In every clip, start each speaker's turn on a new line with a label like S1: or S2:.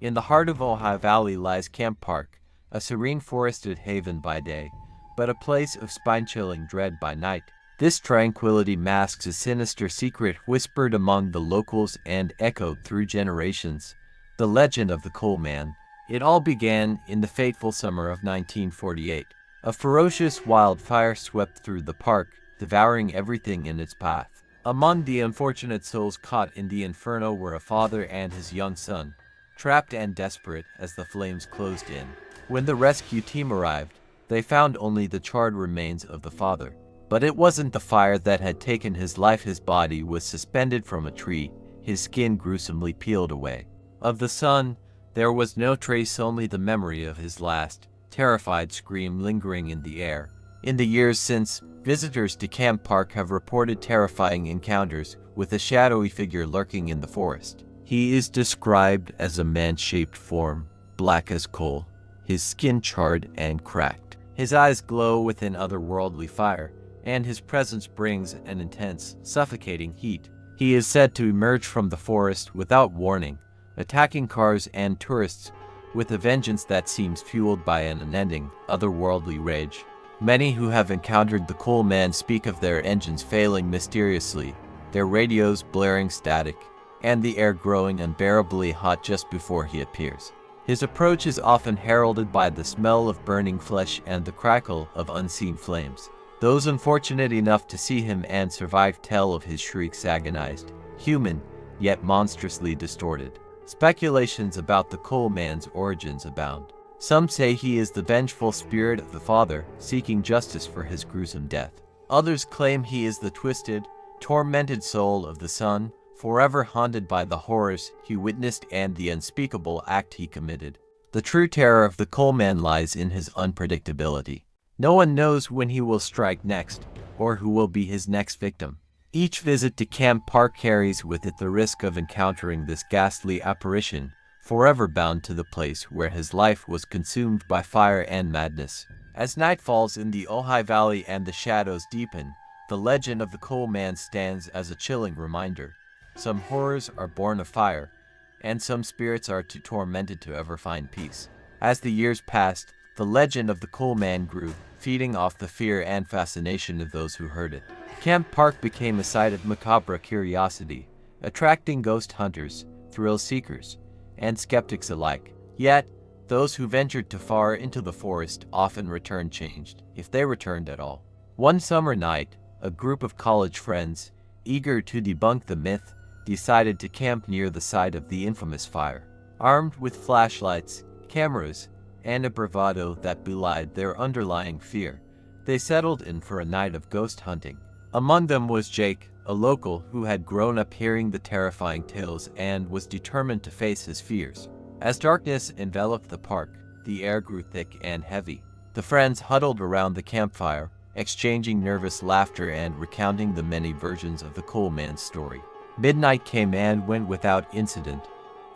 S1: In the heart of Ojai Valley lies Camp Park, a serene forested haven by day, but a place of spine-chilling dread by night. This tranquility masks a sinister secret whispered among the locals and echoed through generations: the legend of the Coal Man. It all began in the fateful summer of 1948. A ferocious wildfire swept through the park, devouring everything in its path. Among the unfortunate souls caught in the inferno were a father and his young son, trapped and desperate as the flames closed in. When the rescue team arrived, they found only the charred remains of the father. But it wasn't the fire that had taken his life. His body was suspended from a tree, his skin gruesomely peeled away. Of the son, there was no trace, only the memory of his last, terrified scream lingering in the air. In the years since, visitors to Camp Park have reported terrifying encounters with a shadowy figure lurking in the forest. He is described as a man-shaped form, black as coal, his skin charred and cracked. His eyes glow with an otherworldly fire, and his presence brings an intense, suffocating heat. He is said to emerge from the forest without warning, attacking cars and tourists with a vengeance that seems fueled by an unending, otherworldly rage. Many who have encountered the Coal Man speak of their engines failing mysteriously, their radios blaring static, and the air growing unbearably hot just before he appears. His approach is often heralded by the smell of burning flesh and the crackle of unseen flames. Those unfortunate enough to see him and survive tell of his shrieks, agonized, human, yet monstrously distorted. Speculations about the Coal Man's origins abound. Some say he is the vengeful spirit of the father, seeking justice for his gruesome death. Others claim he is the twisted, tormented soul of the son, forever haunted by the horrors he witnessed and the unspeakable act he committed. The true terror of the Coal Man lies in his unpredictability. No one knows when he will strike next, or who will be his next victim. Each visit to Camp Park carries with it the risk of encountering this ghastly apparition, forever bound to the place where his life was consumed by fire and madness. As night falls in the Ojai Valley and the shadows deepen, the legend of the Coal Man stands as a chilling reminder. Some horrors are born of fire, and some spirits are too tormented to ever find peace. As the years passed, the legend of the Coal Man grew, feeding off the fear and fascination of those who heard it. Camp Park became a site of macabre curiosity, attracting ghost hunters, thrill seekers, and skeptics alike. Yet, those who ventured too far into the forest often returned changed, if they returned at all. One summer night, a group of college friends, eager to debunk the myth, decided to camp near the site of the infamous fire. Armed with flashlights, cameras, and a bravado that belied their underlying fear, they settled in for a night of ghost hunting. Among them was Jake, a local who had grown up hearing the terrifying tales and was determined to face his fears. As darkness enveloped the park, the air grew thick and heavy. The friends huddled around the campfire, exchanging nervous laughter and recounting the many versions of the Coal Man's story. Midnight came and went without incident,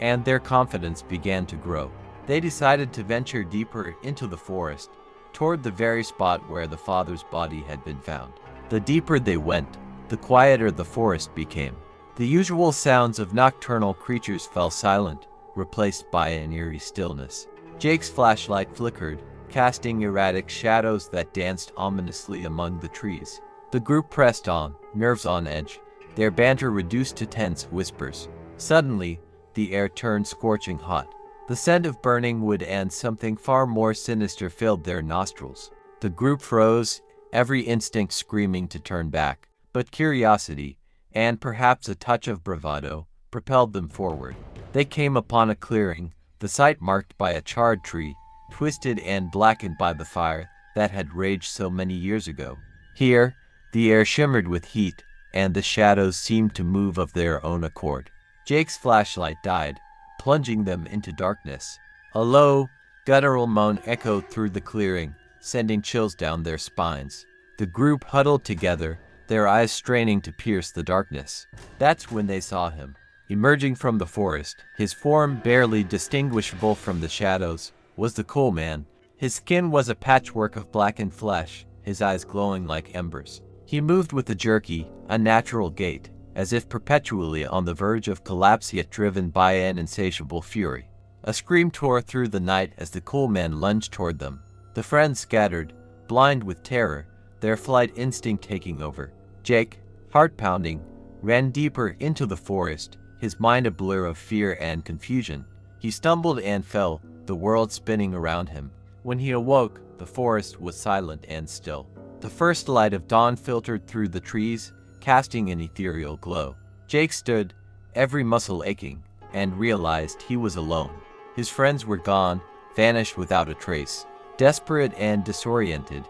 S1: and their confidence began to grow. They decided to venture deeper into the forest, toward the very spot where the father's body had been found. The deeper they went, the quieter the forest became. The usual sounds of nocturnal creatures fell silent, replaced by an eerie stillness. Jake's flashlight flickered, casting erratic shadows that danced ominously among the trees. The group pressed on, nerves on edge, their banter reduced to tense whispers. Suddenly, the air turned scorching hot. The scent of burning wood and something far more sinister filled their nostrils. The group froze, every instinct screaming to turn back. But curiosity, and perhaps a touch of bravado, propelled them forward. They came upon a clearing, the site marked by a charred tree, twisted and blackened by the fire that had raged so many years ago. Here, the air shimmered with heat, and the shadows seemed to move of their own accord. Jake's flashlight died, plunging them into darkness. A low, guttural moan echoed through the clearing, sending chills down their spines. The group huddled together, their eyes straining to pierce the darkness. That's when they saw him. Emerging from the forest, his form barely distinguishable from the shadows, was the Coal Man. His skin was a patchwork of blackened flesh, his eyes glowing like embers. He moved with a jerky, unnatural gait, as if perpetually on the verge of collapse yet driven by an insatiable fury. A scream tore through the night as the coal man lunged toward them. The friends scattered, blind with terror, their flight instinct taking over. Jake, heart pounding, ran deeper into the forest, his mind a blur of fear and confusion. He stumbled and fell, the world spinning around him. When he awoke, the forest was silent and still. The first light of dawn filtered through the trees, casting an ethereal glow. Jake stood, every muscle aching, and realized he was alone. His friends were gone, vanished without a trace. Desperate and disoriented,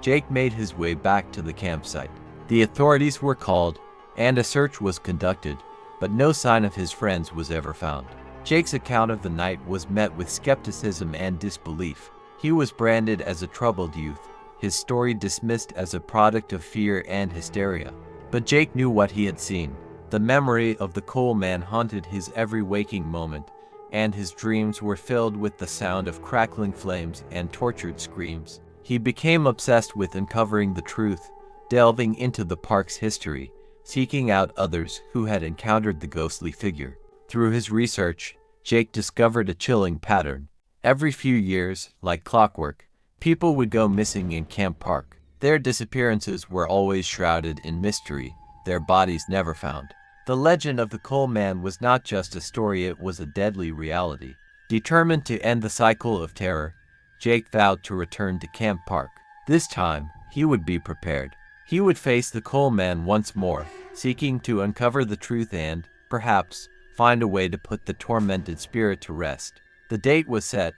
S1: Jake made his way back to the campsite. The authorities were called, and a search was conducted, but no sign of his friends was ever found. Jake's account of the night was met with skepticism and disbelief. He was branded as a troubled youth, his story dismissed as a product of fear and hysteria. But Jake knew what he had seen. The memory of the coal man haunted his every waking moment, and his dreams were filled with the sound of crackling flames and tortured screams. He became obsessed with uncovering the truth, delving into the park's history, seeking out others who had encountered the ghostly figure. Through his research, Jake discovered a chilling pattern. Every few years, like clockwork, people would go missing in Camp Park. Their disappearances were always shrouded in mystery, their bodies never found. The legend of the coal man was not just a story, it was a deadly reality. Determined to end the cycle of terror, Jake vowed to return to Camp Park. This time, he would be prepared. He would face the coal man once more, seeking to uncover the truth and, perhaps, find a way to put the tormented spirit to rest. The date was set,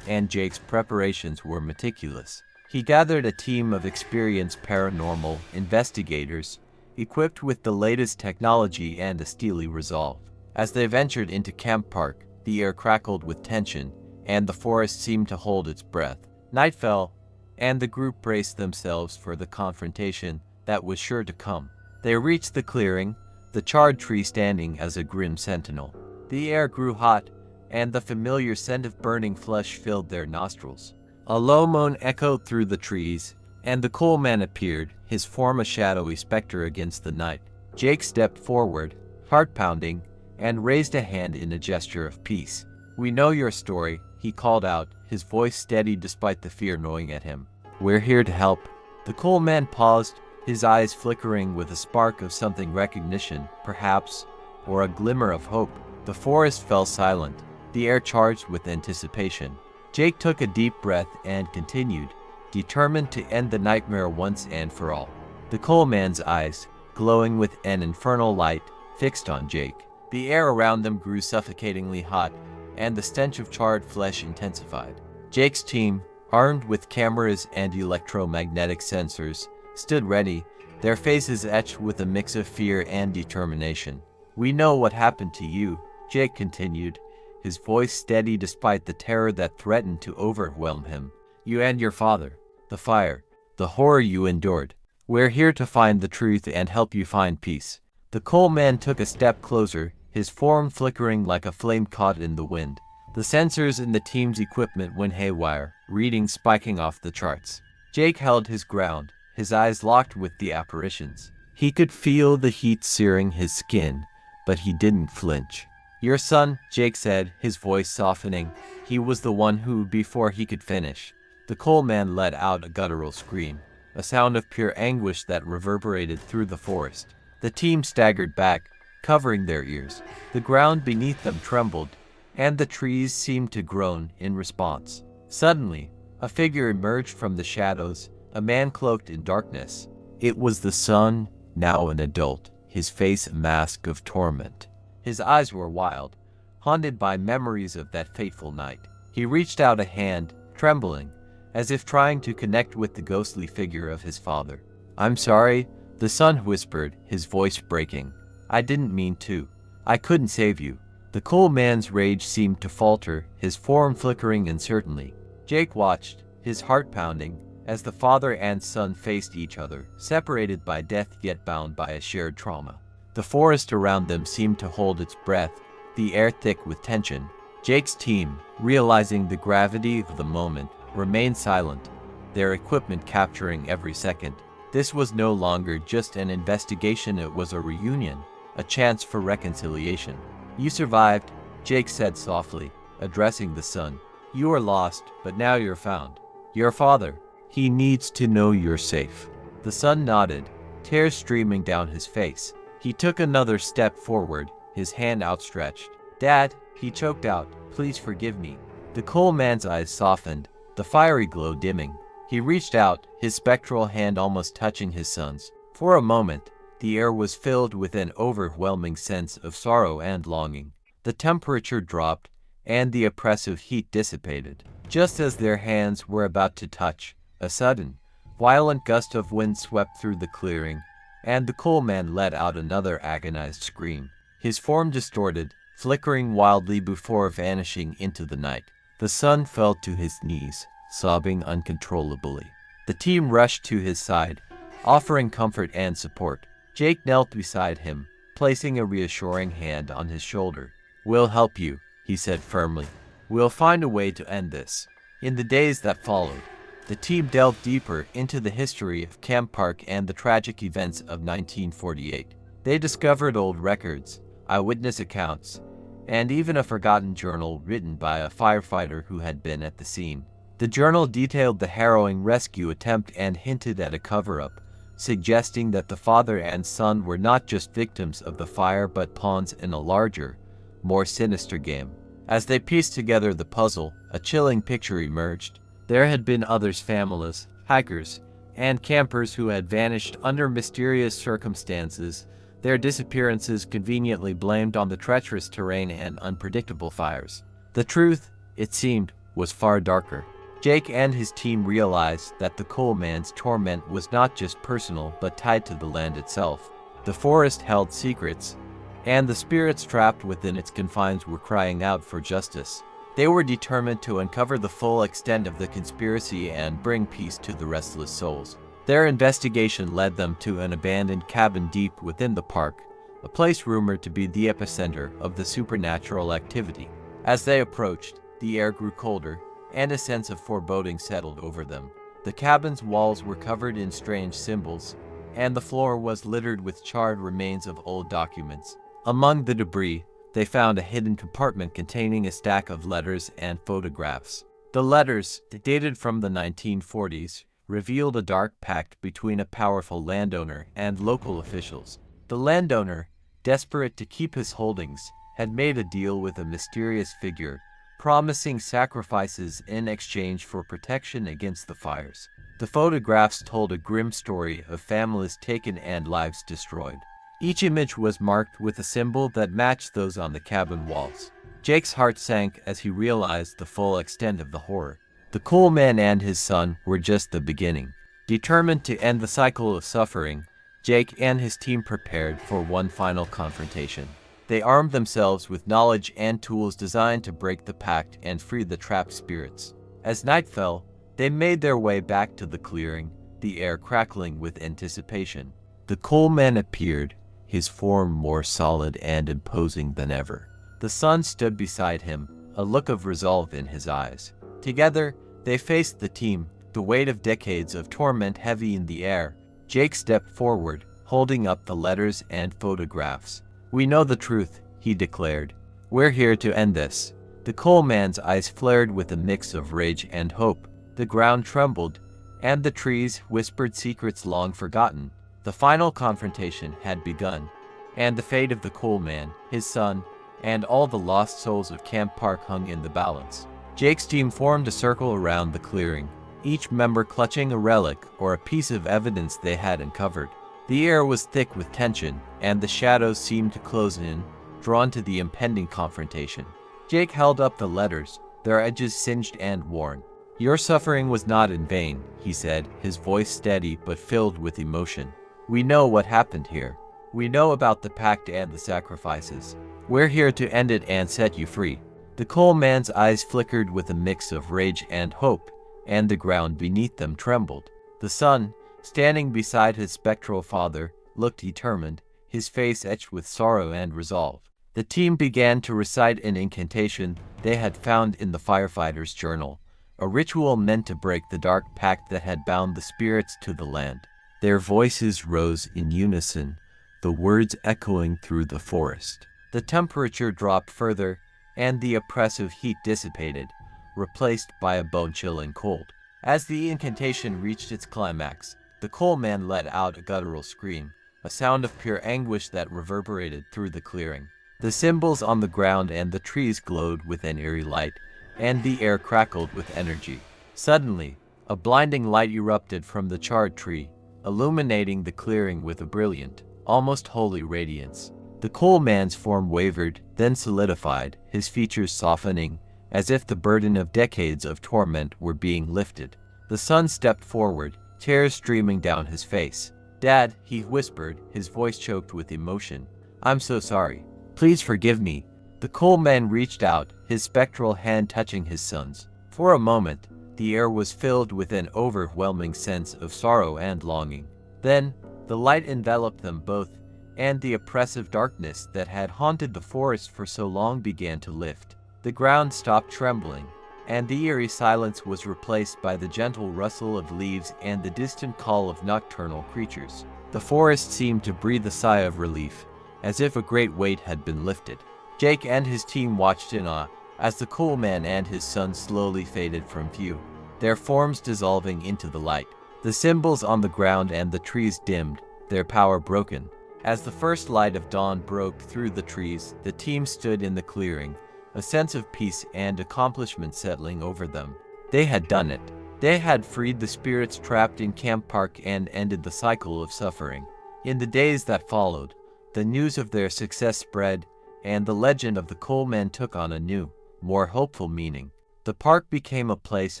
S1: and Jake's preparations were meticulous. He gathered a team of experienced paranormal investigators, equipped with the latest technology and a steely resolve. As they ventured into Camp Park, the air crackled with tension, and the forest seemed to hold its breath. Night fell, and the group braced themselves for the confrontation that was sure to come. They reached the clearing, the charred tree standing as a grim sentinel. The air grew hot, and the familiar scent of burning flesh filled their nostrils. A low moan echoed through the trees, and the coal man appeared, his form a shadowy specter against the night. Jake stepped forward, heart pounding, and raised a hand in a gesture of peace. "We know your story," he called out, his voice steady despite the fear gnawing at him. "We're here to help." The coal man paused, his eyes flickering with a spark of something recognition, perhaps, or a glimmer of hope. The forest fell silent, the air charged with anticipation. Jake took a deep breath and continued, determined to end the nightmare once and for all. The coal man's eyes, glowing with an infernal light, fixed on Jake. The air around them grew suffocatingly hot, and the stench of charred flesh intensified. Jake's team, armed with cameras and electromagnetic sensors, stood ready, their faces etched with a mix of fear and determination. "We know what happened to you," Jake continued, his voice steady despite the terror that threatened to overwhelm him. "You and your father. The fire. The horror you endured. We're here to find the truth and help you find peace." The coal man took a step closer, his form flickering like a flame caught in the wind. The sensors in the team's equipment went haywire, readings spiking off the charts. Jake held his ground, his eyes locked with the apparitions. He could feel the heat searing his skin, but he didn't flinch. "Your son," Jake said, his voice softening. He was the one who, before he could finish. The coal man let out a guttural scream, a sound of pure anguish that reverberated through the forest. The team staggered back, covering their ears. The ground beneath them trembled, and the trees seemed to groan in response. Suddenly, a figure emerged from the shadows, a man cloaked in darkness. It was the son, now an adult, his face a mask of torment. His eyes were wild, haunted by memories of that fateful night. He reached out a hand, trembling, as if trying to connect with the ghostly figure of his father. "I'm sorry," the son whispered, his voice breaking. "I didn't mean to. I couldn't save you." The coal man's rage seemed to falter, his form flickering uncertainly. Jake watched, his heart pounding, as the father and son faced each other, separated by death yet bound by a shared trauma. The forest around them seemed to hold its breath, the air thick with tension. Jake's team, realizing the gravity of the moment, remained silent, their equipment capturing every second. This was no longer just an investigation, it was a reunion, a chance for reconciliation. "You survived," Jake said softly, addressing the son. You are lost, but now you're found. Your father, he needs to know you're safe. The son nodded, tears streaming down his face. He took another step forward, his hand outstretched. Dad, he choked out, please forgive me. The coal man's eyes softened, the fiery glow dimming. He reached out, his spectral hand almost touching his son's. For a moment, the air was filled with an overwhelming sense of sorrow and longing. The temperature dropped, and the oppressive heat dissipated. Just as their hands were about to touch, a sudden, violent gust of wind swept through the clearing, and the coal man let out another agonized scream. His form distorted, flickering wildly before vanishing into the night. The son fell to his knees, sobbing uncontrollably. The team rushed to his side, offering comfort and support. Jake knelt beside him, placing a reassuring hand on his shoulder. We'll help you, he said firmly. We'll find a way to end this. In the days that followed, the team delved deeper into the history of Camp Park and the tragic events of 1948. They discovered old records, eyewitness accounts, and even a forgotten journal written by a firefighter who had been at the scene. The journal detailed the harrowing rescue attempt and hinted at a cover-up, suggesting that the father and son were not just victims of the fire but pawns in a larger, more sinister game. As they pieced together the puzzle, a chilling picture emerged. There had been others, families, hikers, and campers who had vanished under mysterious circumstances, their disappearances conveniently blamed on the treacherous terrain and unpredictable fires. The truth, it seemed, was far darker. Jake and his team realized that the coal man's torment was not just personal but tied to the land itself. The forest held secrets, and the spirits trapped within its confines were crying out for justice. They were determined to uncover the full extent of the conspiracy and bring peace to the restless souls. Their investigation led them to an abandoned cabin deep within the park, a place rumored to be the epicenter of the supernatural activity. As they approached, the air grew colder, and a sense of foreboding settled over them. The cabin's walls were covered in strange symbols, and the floor was littered with charred remains of old documents. Among the debris, they found a hidden compartment containing a stack of letters and photographs. The letters, dated from the 1940s, revealed a dark pact between a powerful landowner and local officials. The landowner, desperate to keep his holdings, had made a deal with a mysterious figure, promising sacrifices in exchange for protection against the fires. The photographs told a grim story of families taken and lives destroyed. Each image was marked with a symbol that matched those on the cabin walls. Jake's heart sank as he realized the full extent of the horror. The coal man and his son were just the beginning. Determined to end the cycle of suffering, Jake and his team prepared for one final confrontation. They armed themselves with knowledge and tools designed to break the pact and free the trapped spirits. As night fell, they made their way back to the clearing, the air crackling with anticipation. The coal man appeared, his form more solid and imposing than ever. The son stood beside him, a look of resolve in his eyes. Together, they faced the team, the weight of decades of torment heavy in the air. Jake stepped forward, holding up the letters and photographs. We know the truth, he declared. We're here to end this. The coal man's eyes flared with a mix of rage and hope. The ground trembled, and the trees whispered secrets long forgotten. The final confrontation had begun, and the fate of the coal man, his son, and all the lost souls of Camp Park hung in the balance. Jake's team formed a circle around the clearing, each member clutching a relic or a piece of evidence they had uncovered. The air was thick with tension, and the shadows seemed to close in, drawn to the impending confrontation. Jake held up the letters, their edges singed and worn. Your suffering was not in vain, he said, his voice steady but filled with emotion. We know what happened here. We know about the pact and the sacrifices. We're here to end it and set you free. The coal man's eyes flickered with a mix of rage and hope, and the ground beneath them trembled. The son, standing beside his spectral father, looked determined, his face etched with sorrow and resolve. The team began to recite an incantation they had found in the firefighter's journal, a ritual meant to break the dark pact that had bound the spirits to the land. Their voices rose in unison, the words echoing through the forest. The temperature dropped further, and the oppressive heat dissipated, replaced by a bone-chilling cold. As the incantation reached its climax, the coal man let out a guttural scream, a sound of pure anguish that reverberated through the clearing. The symbols on the ground and the trees glowed with an eerie light, and the air crackled with energy. Suddenly, a blinding light erupted from the charred tree, illuminating the clearing with a brilliant, almost holy radiance. The coal man's form wavered, then solidified, his features softening, as if the burden of decades of torment were being lifted. The son stepped forward, tears streaming down his face. "Dad," he whispered, his voice choked with emotion. "I'm so sorry. Please forgive me." The coal man reached out, his spectral hand touching his son's. For a moment, the air was filled with an overwhelming sense of sorrow and longing. Then, the light enveloped them both, and the oppressive darkness that had haunted the forest for so long began to lift. The ground stopped trembling, and the eerie silence was replaced by the gentle rustle of leaves and the distant call of nocturnal creatures. The forest seemed to breathe a sigh of relief, as if a great weight had been lifted. Jake and his team watched in awe as the coal man and his son slowly faded from view, their forms dissolving into the light. The symbols on the ground and the trees dimmed, their power broken. As the first light of dawn broke through the trees, the team stood in the clearing, a sense of peace and accomplishment settling over them. They had done it. They had freed the spirits trapped in Camp Park and ended the cycle of suffering. In the days that followed, the news of their success spread, and the legend of the coal man took on a new, more hopeful meaning. The park became a place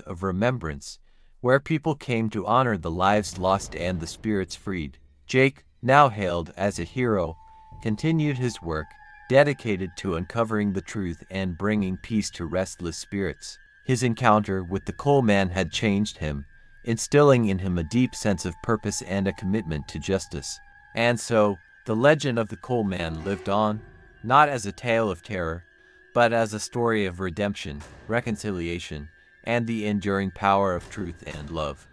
S1: of remembrance, where people came to honor the lives lost and the spirits freed. Jake, now hailed as a hero, continued his work, dedicated to uncovering the truth and bringing peace to restless spirits. His encounter with the coal man had changed him, instilling in him a deep sense of purpose and a commitment to justice. And so, the legend of the coal man lived on, not as a tale of terror, but as a story of redemption, reconciliation, and the enduring power of truth and love.